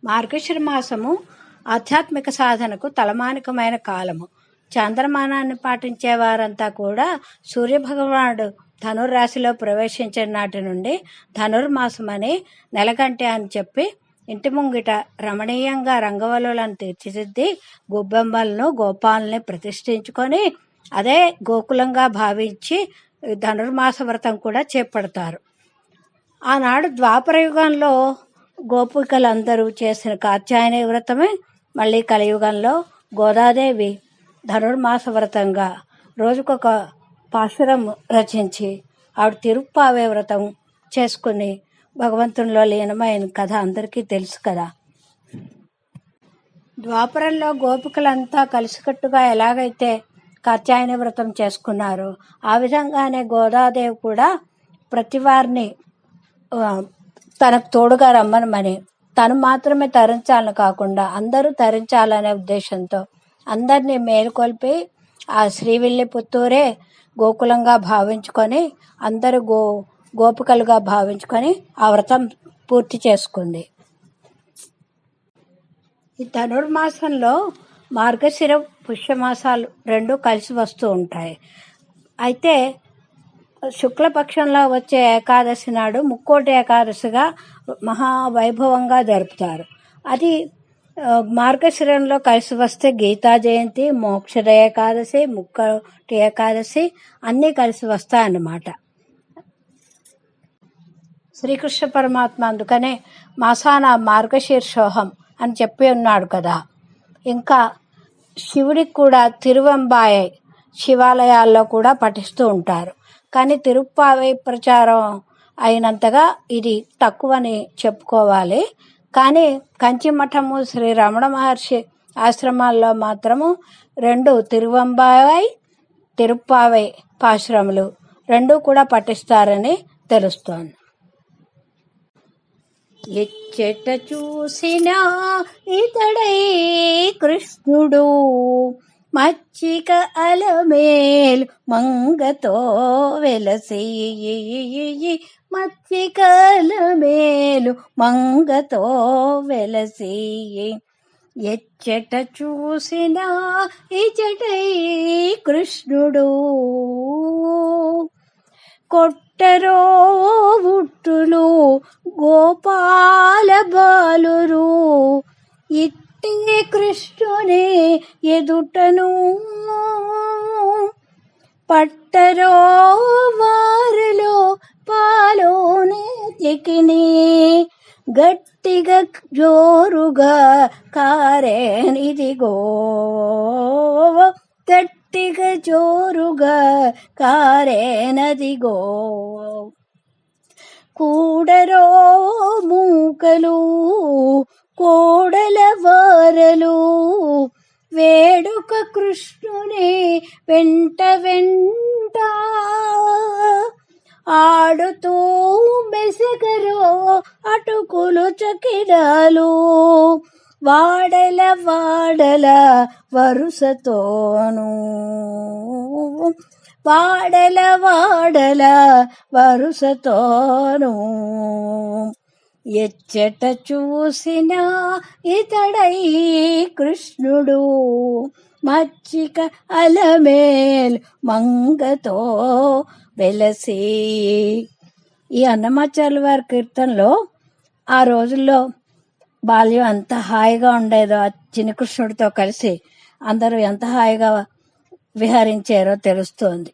మార్గశిర మాసము ఆధ్యాత్మిక సాధనకు తలమానికమైన కాలము. చాంద్రమానాన్ని పాటించే వారంతా కూడా సూర్యభగవానుడు ధనుర్రాశిలో ప్రవేశించిన నాటి నుండి ధనుర్మాసమని నెలగంటే అని చెప్పి ఇంటి ముంగిట రమణీయంగా రంగవల్లులను తీర్చిదిద్ది గొబ్బెమ్మలను గోపాలని ప్రతిష్ఠించుకొని అదే గోకులంగా భావించి ధనుర్మాస వ్రతం కూడా చేపడతారు. ఆనాడు ద్వాపర యుగంలో గోపికలందరూ చేసిన కాత్యాయని వ్రతమే మళ్ళీ కలియుగంలో గోదాదేవి ధనుర్మాస వ్రతంగా రోజుకొక పాశురం రచించి ఆవిడ తిరుప్పావే వ్రతం చేసుకుని భగవంతునిలో లీనమైన కథ అందరికీ తెలుసు కదా. ద్వాపరంలో గోపికలంతా కలిసికట్టుగా ఎలాగైతే కాత్యాయని వ్రతం చేసుకున్నారో ఆ విధంగానే గోదాదేవి కూడా ప్రతి వారిని తనకు తోడుగా రమ్మనమని, తను మాత్రమే తరించాలని కాకుండా అందరూ తరించాలనే ఉద్దేశంతో అందరినీ మేలుకొల్పి ఆ శ్రీవిల్లిపుత్తూరే గోకులంగా భావించుకొని అందరూ గోపికలుగా భావించుకొని ఆ వ్రతం పూర్తి చేసుకుంది. ఈ ధనుర్మాసంలో మార్గశిర పుష్యమాసాలు రెండు కలిసి వస్తూ ఉంటాయి. అయితే శుక్లపక్షంలో వచ్చే ఏకాదశి నాడు ముక్కోటి ఏకాదశిగా మహావైభవంగా జరుపుతారు. అది మార్గశిరంలో కలిసి వస్తే గీతా జయంతి, మోక్షద ఏకాదశి, ముక్కోటి ఏకాదశి అన్నీ కలిసి వస్తాయన్నమాట. శ్రీకృష్ణ పరమాత్మ అందుకనే మాసాన మార్గశీర్షోహం అని చెప్పి ఉన్నాడు కదా. ఇంకా శివుడికి కూడా తిరువెంబాయై శివాలయాల్లో కూడా పఠిస్తూ ఉంటారు. కానీ తిరుప్పావై ప్రచారం అయినంతగా ఇది తక్కువని చెప్పుకోవాలి. కానీ కంచిమఠము, శ్రీ రమణ మహర్షి ఆశ్రమాల్లో మాత్రము రెండు తిరువెంబావై, తిరుప్పావై పాశ్రములు రెండు కూడా పఠిస్తారని తెలుస్తోంది. ఎచ్చట చూసినా ఇతడై కృష్ణుడు మచ్చిక అలమేలు మంగతో వెలసి, మచ్చిక అలమేలు మంగతో వెలసి. ఎచ్చట చూసినా ఇచటై కృష్ణుడు కొట్టరో ఉట్టులు గోపాల బాలురు, ఇట్టే కృష్ణుని ఎదుటను పట్టరో వారిలో పాలోనే తికిని, గట్టిగా జోరుగా కారేనిదిగో, గట్టిగా జోరుగా కారేనదిగో. కూడరో మూకలు కోడల వారలు, వేడుక కృష్ణుని వెంట వెంట ఆడుతూ మెసగరో అటుకులు చకిడాలు, వాడల వాడల వరుసతోను, వాడల వాడల వరుసతోను. ఎచ్చట చూసినా ఇతడై కృష్ణుడు మచ్చిక అలమేల్ మంగతో వెలసి. ఈ అన్నమాచార్యుల వారి కీర్తనలో ఆ రోజుల్లో బాల్యం ఎంత హాయిగా ఉండేదో, ఆ చిన్న కృష్ణుడితో కలిసి అందరూ ఎంత హాయిగా విహరించారో తెలుస్తోంది.